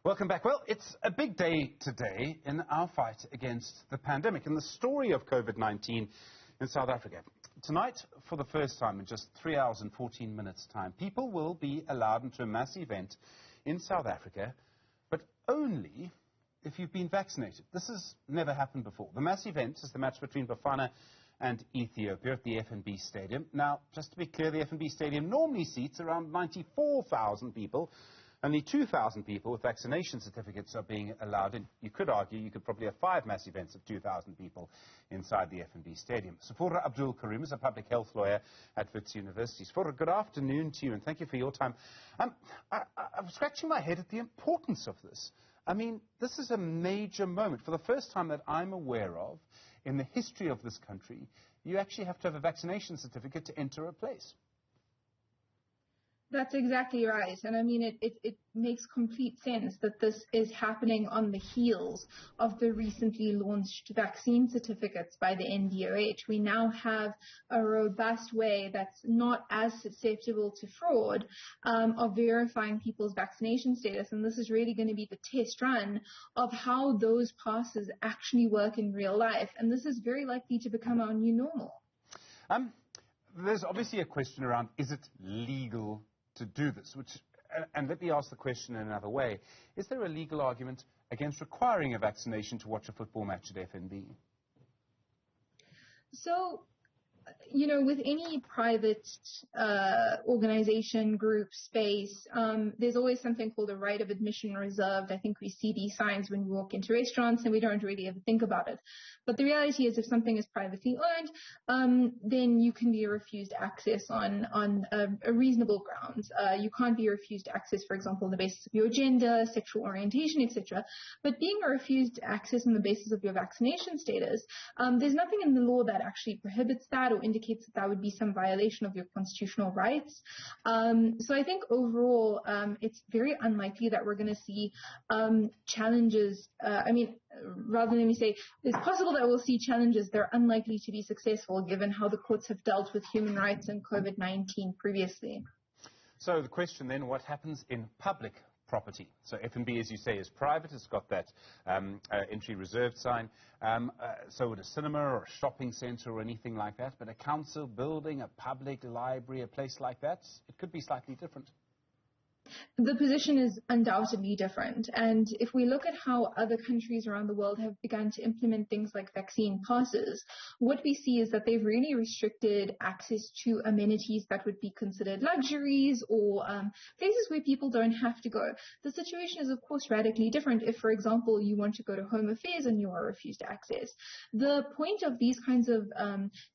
Welcome back. Well, it's a big day today in our fight against the pandemic and the story of COVID-19 in South Africa. Tonight, for the first time in just 3 hours and 14 minutes' time, people will be allowed into a mass event in South Africa, but only if you've been vaccinated. This has never happened before. The mass event is the match between Bafana and Ethiopia at the FNB Stadium. Now, just to be clear, the FNB Stadium normally seats around 94,000 people. Only 2,000 people with vaccination certificates are being allowed in. You could argue you could probably have 5 mass events of 2,000 people inside the FNB Stadium. Safura Abdool Karim is a public health lawyer at Wits University. Safura, good afternoon to you, and thank you for your time. I'm scratching my head at the importance of this. I mean, this is a major moment. For the first time that I'm aware of in the history of this country, you actually have to have a vaccination certificate to enter a place. That's exactly right. And I mean, it makes complete sense that this is happening on the heels of the recently launched vaccine certificates by the NDOH. We now have a robust way that's not as susceptible to fraud of verifying people's vaccination status. And this is really going to be the test run of how those passes actually work in real life. And this is very likely to become our new normal. There's obviously a question around, is it legal to do this? And let me ask the question in another way. Is there a legal argument against requiring a vaccination to watch a football match at FNB? So, you know, with any private organization, group, space, there's always something called a right of admission reserved. I think we see these signs when we walk into restaurants and we don't really ever think about it. But the reality is if something is privately owned, then you can be refused access on a reasonable grounds. You can't be refused access, for example, on the basis of your gender, sexual orientation, etc. But being refused access on the basis of your vaccination status, there's nothing in the law that actually prohibits that or indicates that would be some violation of your constitutional rights. So I think overall, it's very unlikely that we're going to see challenges. Rather than me say, it's possible that we'll see challenges. They're unlikely to be successful given how the courts have dealt with human rights and COVID-19 previously. So the question then, what happens in public property? So FNB, as you say, is private. It's got that entry reserved sign. So would a cinema or a shopping centre or anything like that, but a council building, a public library, a place like that, it could be slightly different. The position is undoubtedly different. And if we look at how other countries around the world have begun to implement things like vaccine passes, what we see is that they've really restricted access to amenities that would be considered luxuries or places where people don't have to go. The situation is, of course, radically different if, for example, you want to go to Home Affairs and you are refused access. The point of these kinds of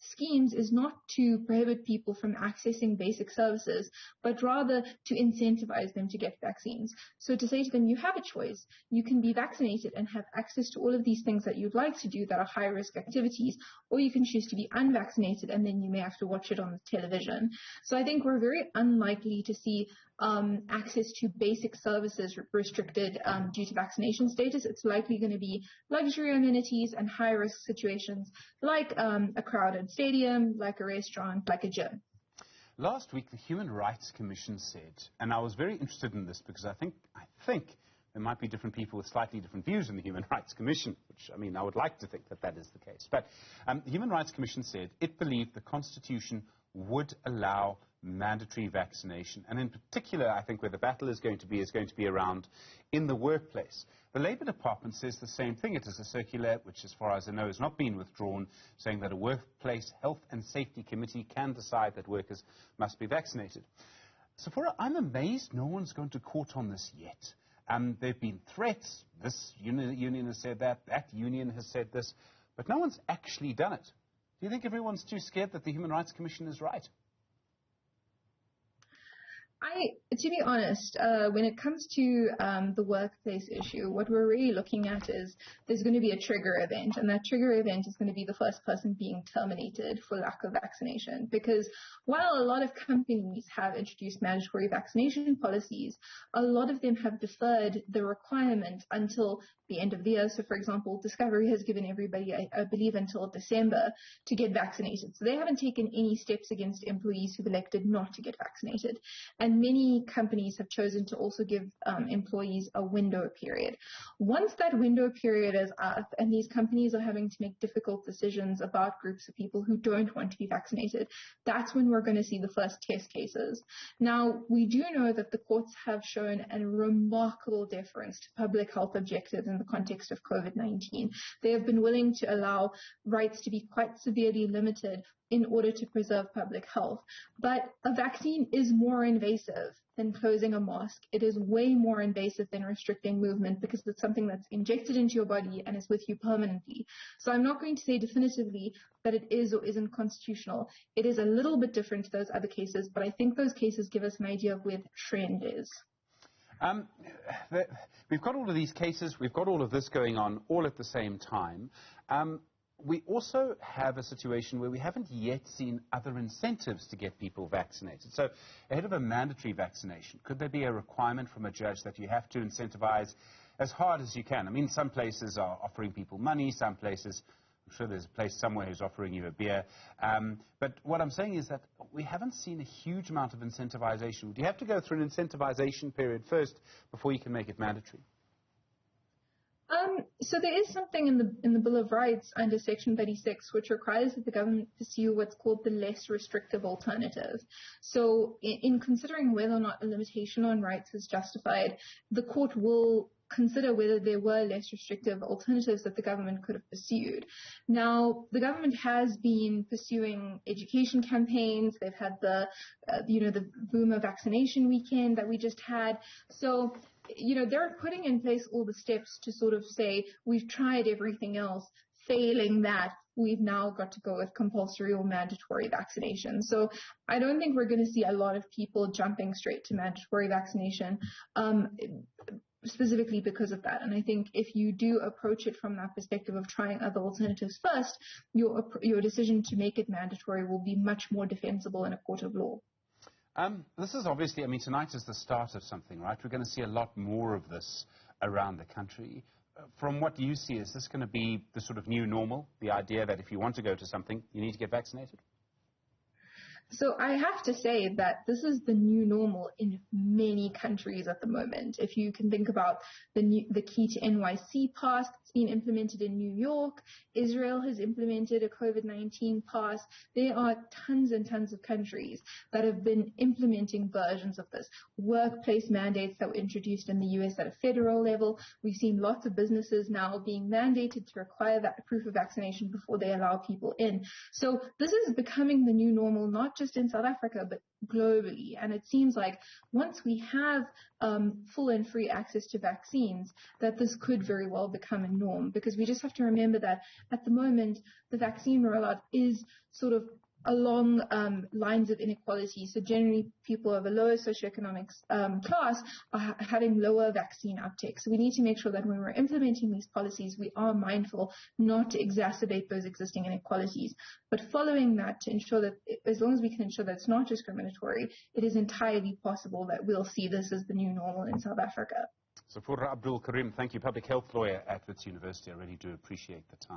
schemes is not to prohibit people from accessing basic services, but rather to incentivize them to get vaccines. So to say to them, you have a choice. You can be vaccinated and have access to all of these things that you'd like to do that are high-risk activities, or you can choose to be unvaccinated and then you may have to watch it on the television. So I think we're very unlikely to see access to basic services restricted due to vaccination status. It's likely going to be luxury amenities and high-risk situations like a crowded stadium, like a restaurant, like a gym. Last week, the Human Rights Commission said, and I was very interested in this because I think there might be different people with slightly different views in the Human Rights Commission, which, I mean, I would like to think that that is the case. But the Human Rights Commission said it believed the Constitution would allow mandatory vaccination. And in particular, I think where the battle is going to be around in the workplace. The Labour Department says the same thing. It is a circular, which as far as I know has not been withdrawn, saying that a workplace health and safety committee can decide that workers must be vaccinated. Safura, I'm amazed no one's gone to court on this yet. There have been threats. This union has said that union has said this, but no one's actually done it. Do you think everyone's too scared that the Human Rights Commission is right? To be honest, when it comes to the workplace issue, what we're really looking at is there's going to be a trigger event, and that trigger event is going to be the first person being terminated for lack of vaccination. Because while a lot of companies have introduced mandatory vaccination policies, a lot of them have deferred the requirement until the end of the year. So, for example, Discovery has given everybody, I believe, until December to get vaccinated. So they haven't taken any steps against employees who've elected not to get vaccinated. And and many companies have chosen to also give employees a window period. Once that window period is up and these companies are having to make difficult decisions about groups of people who don't want to be vaccinated, that's when we're going to see the first test cases. Now, we do know that the courts have shown a remarkable deference to public health objectives in the context of COVID-19. They have been willing to allow rights to be quite severely limited in order to preserve public health. But a vaccine is more invasive than closing a mosque. It is way more invasive than restricting movement because it's something that's injected into your body and is with you permanently. So I'm not going to say definitively that it is or isn't constitutional. It is a little bit different to those other cases, but I think those cases give us an idea of where the trend is. We've got all of these cases, we've got all of this going on all at the same time. We also have a situation where we haven't yet seen other incentives to get people vaccinated. So ahead of a mandatory vaccination, could there be a requirement from a judge that you have to incentivize as hard as you can? I mean, some places are offering people money, some places, I'm sure there's a place somewhere who's offering you a beer. But what I'm saying is that we haven't seen a huge amount of incentivization. Do you have to go through an incentivization period first before you can make it mandatory? So there is something in the Bill of Rights under Section 36 which requires that the government pursue what's called the less restrictive alternative. So in considering whether or not a limitation on rights is justified, the court will consider whether there were less restrictive alternatives that the government could have pursued. Now, the government has been pursuing education campaigns. They've had the Vuma vaccination weekend that we just had. So, they're putting in place all the steps to sort of say, we've tried everything else. Failing that, we've now got to go with compulsory or mandatory vaccination. So I don't think we're going to see a lot of people jumping straight to mandatory vaccination, specifically because of that. And I think if you do approach it from that perspective of trying other alternatives first, your decision to make it mandatory will be much more defensible in a court of law. This is obviously, tonight is the start of something, right? We're going to see a lot more of this around the country. From what you see, is this going to be the sort of new normal, the idea that if you want to go to something, you need to get vaccinated? So I have to say that this is the new normal in many countries at the moment. If you can think about the Key to NYC pass that's been implemented in New York, Israel has implemented a COVID-19 pass. There are tons and tons of countries that have been implementing versions of this. Workplace mandates that were introduced in the US at a federal level. We've seen lots of businesses now being mandated to require that proof of vaccination before they allow people in. So this is becoming the new normal, not just in South Africa, but globally. And it seems like once we have full and free access to vaccines, that this could very well become a norm, because we just have to remember that at the moment, the vaccine rollout is sort of along lines of inequality. So generally, people of a lower socioeconomic class are having lower vaccine uptake. So we need to make sure that when we're implementing these policies, we are mindful not to exacerbate those existing inequalities. But following that, to ensure that, as long as we can ensure that it's not discriminatory, it is entirely possible that we'll see this as the new normal in South Africa. Safura, Abdool, Karim, thank you. Public health lawyer at Wits University. I really do appreciate the time.